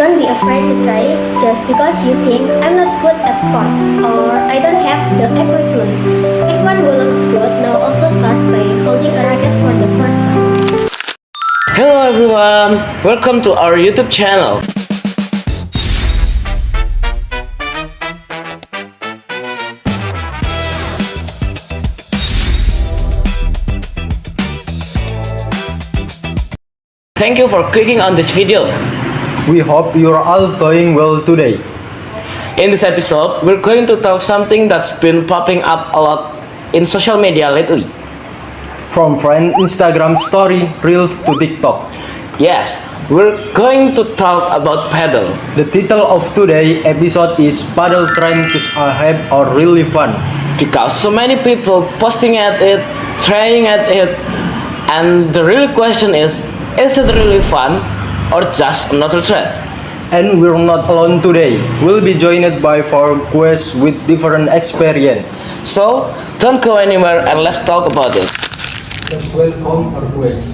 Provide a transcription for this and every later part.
Don't be afraid to try it just because you think I'm not good at sports or I don't have the equipment. Anyone who looks good now also start by holding a racket for the first time. Hello everyone, welcome to our YouTube channel. Thank you for clicking on this video. We hope you're all doing well today. In this episode, we're going to talk something that's been popping up a lot in social media lately. From friend Instagram story, Reels to TikTok. Yes, we're going to talk about paddle. The title of today's episode is Paddle Trend is a hype or really fun? Because so many people posting at it, trying at it, and the real question is it really fun or just another trend? And we're not alone today. We'll be joined by 4 guests with different experience. So, don't go anywhere and let's talk about it. Let's welcome our guests.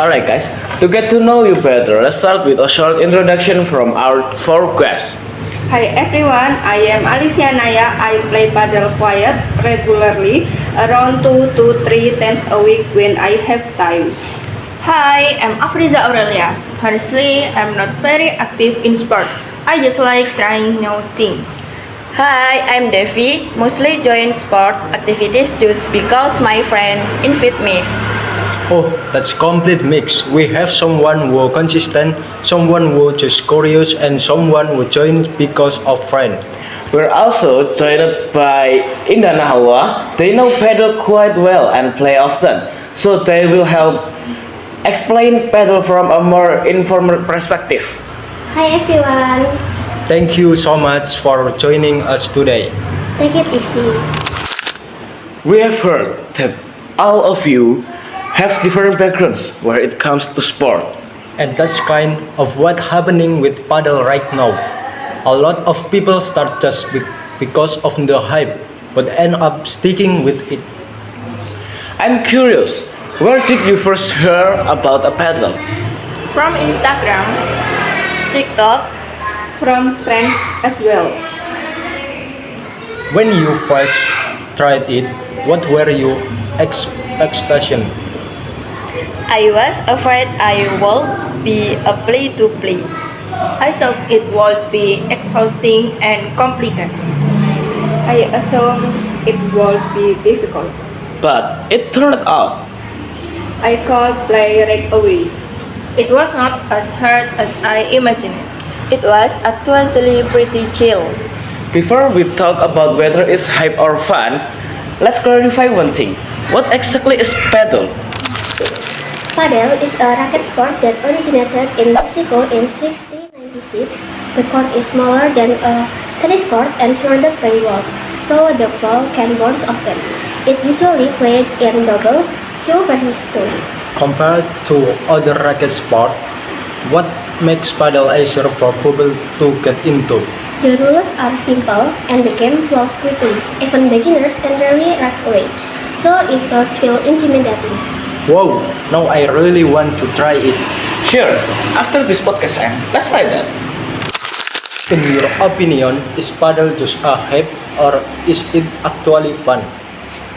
Alright guys, to get to know you better, let's start with a short introduction from our 4 guests. Hi everyone, I am Alicia Naya. I play paddle quite regularly, around 2 to 3 times a week when I have time. Hi, I'm Afriza Aurelia. Honestly, I'm not very active in sport. I just like trying new things. Hi, I'm Devi. Mostly join sport activities just because my friend invite me. Oh, that's complete mix. We have someone who consistent, someone who just curious, and someone who joins because of friend. We're also joined by Indah Nahwa. They know paddle quite well and play often, so they will help explain paddle from a more informal perspective. Hi everyone, Thank you so much for joining us today. take it easy. We have heard that all of you have different backgrounds where it comes to sport. And that's kind of what's happening with paddle right now. A lot of people start just because of the hype, but end up sticking with it. I'm curious, where did you first hear about a paddle? From Instagram, TikTok, From friends as well. When you first tried it, what were your expectations? I was afraid I would be a play to play. I thought it would be exhausting and complicated. I assume it would be difficult. But it turned out. I could play right away. It was not as hard as I imagined. It was actually pretty chill. Before we talk about whether it's hype or fun, let's clarify one thing. What exactly is paddle? Paddle is a racket sport that originated in Mexico in 1696. The court is smaller than a tennis court and surrounded by walls, so the ball can bounce often. It usually played in doubles, 2 versus 2. Compared to other racket sport, what makes paddle easier for people to get into? The rules are simple and the game flows quickly. Even beginners can rarely right away, so it does feel intimidating. Wow, now I really want to try it. Sure, after this podcast ends, let's try that. In your opinion, is paddle just a hype or is it actually fun?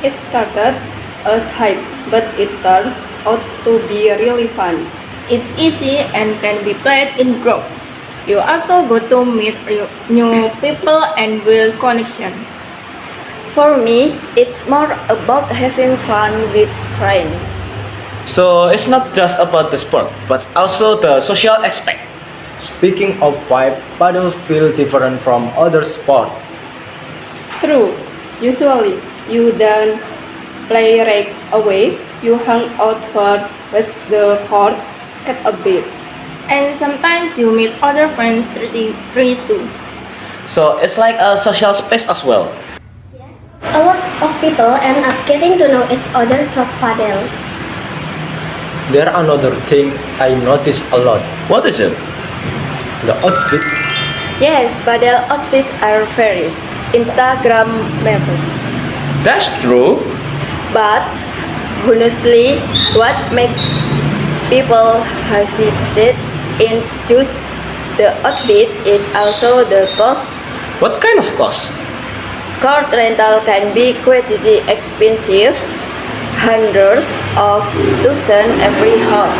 It started as hype, but it turns out to be really fun. It's easy and can be played in group. You also go to meet new people and build connection. For me, it's more about having fun with friends. So it's not just about the sport, but also the social aspect. Speaking of vibe, paddle feel different from other sport. True. Usually, you don't play right away. You hang out first, watch the court at a bit. And sometimes you meet other friends free too. So it's like a social space as well. A lot of people end up getting to know each other through padel. There another thing I notice a lot. What is it? The outfit. Yes, padel outfits are very Instagrammable. That's true. But honestly, what makes people hesitate in suits the outfit is also the cost. What kind of cost? Car rental can be quite expensive, hundreds of thousands every month.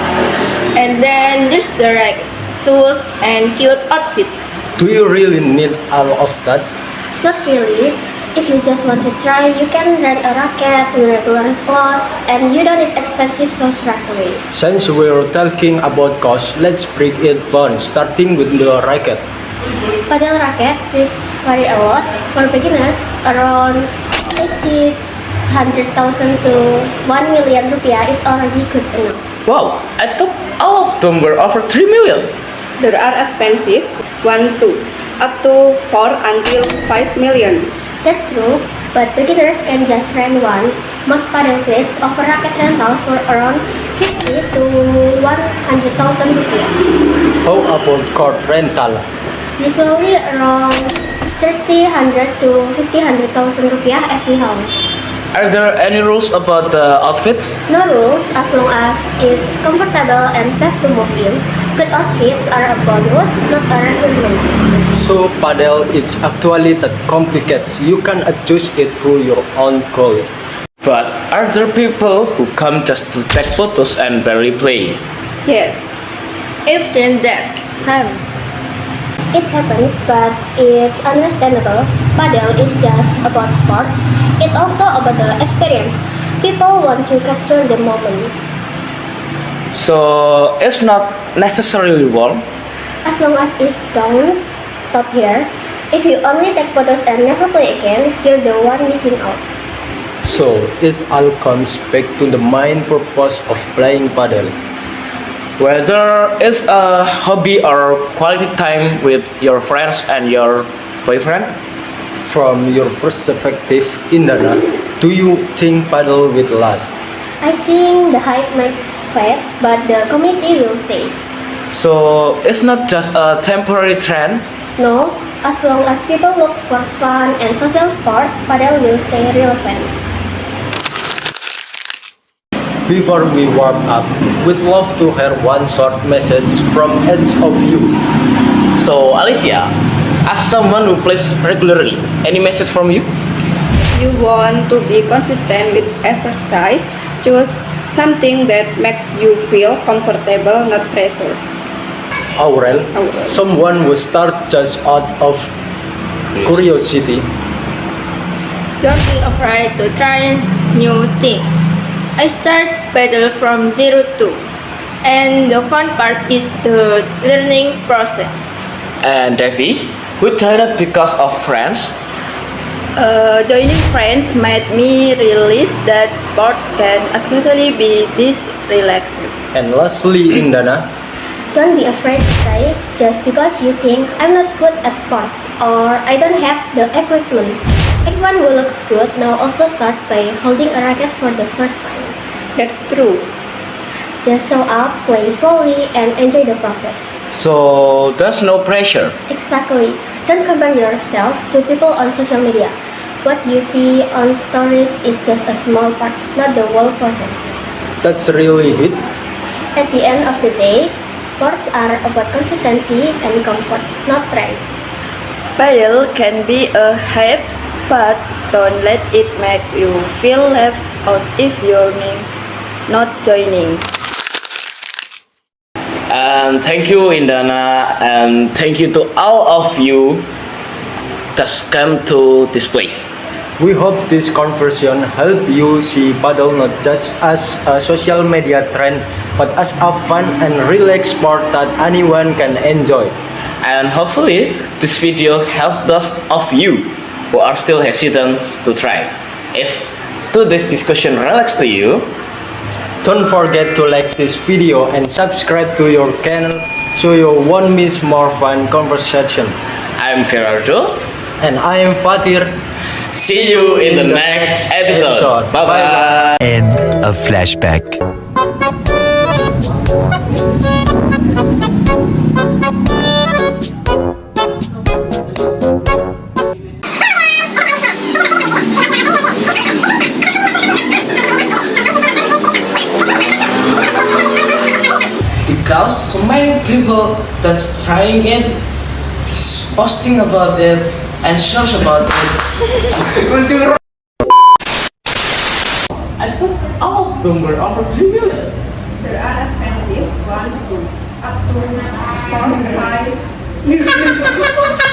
And then there's the racket, shoes, and cute outfit. Do you really need all of that? Not really. If you just want to try, you can rent a racket in regular slots, and you don't need expensive shoes right away. Since we're talking about cost, let's break it down, starting with the racket. Padel racket is vary a lot. For beginners, around 100,000 to 1 million rupiah is already good enough. Wow, I thought all of them were over 3 million. There are expensive, 1 2, up to 4 until 5 million. That's true, but beginners can just rent one. Most padel kits offer racket rentals for around 50 to 100,000 rupiah. How about court rental? Usually around 300 to 500,000 rupiah every hour. Are there any rules about the outfits? No rules as long as it's comfortable and safe to move in. Good outfits are a bonus, not a requirement. So padel it's actually that complicated. You can adjust it to your own goal. But are there people who come just to take photos and barely play? Yes, I've seen that. Sam, It happens, but it's understandable. Padel is just about sports. It's also about the experience. People want to capture the moment. So it's not necessarily warm. As long as it don't stop here. If you only take photos and never play again, you're the one missing out. So it all comes back to the main purpose of playing padel. Whether it's a hobby or quality time with your friends and your boyfriend. From your perspective, Indra, do you think padel will last? I think the hype might fade, but the community will stay. So it's not just a temporary trend. No, as long as people look for fun and social sport, padel will stay relevant. Before we warm up, we'd love to hear one short message from each of you. So Alicia, as someone who plays regularly, any message from you? you want to be consistent with exercise, choose something that makes you feel comfortable, not pressure. Aurel, Aurel. someone who start just out of curiosity. Don't be afraid to try new things. I start paddle from zero to, and the fun part is the learning process. And Devi, who joined because of friends. Joining friends made me realize that sport can actually be this relaxing. And lastly, Indana, Don't be afraid to try just because you think I'm not good at sports or I don't have the equipment. Everyone who looks good now also start by holding a racket for the first time. That's true. Just show up, play slowly, and enjoy the process. So there's no pressure. Exactly. Don't compare yourself to people on social media. What you see on stories is just a small part, not the whole process. that's really it. At the end of the day, sports are about consistency and comfort, not trends. Paddle can be a hype, but don't let it make you feel left out if you're not joining. And thank you, Indana, and thank you to all of you that came to this place. We hope this conversation help you see paddle not just as a social media trend, but as a fun and relaxed sport that anyone can enjoy. And hopefully, this video helped those of you who are still hesitant to try. If today's discussion relaxed to you, Don't forget to like this video and subscribe to your channel so you won't miss more fun conversation. I'm Gerardo. And I am Fatir. See you in the next episode. Bye Bye-bye. bye. End of flashback. Because so many people that's trying it, posting about it and search about it. I thought all of them were over 3 million. There are expensive ones too, up to 4 5 million.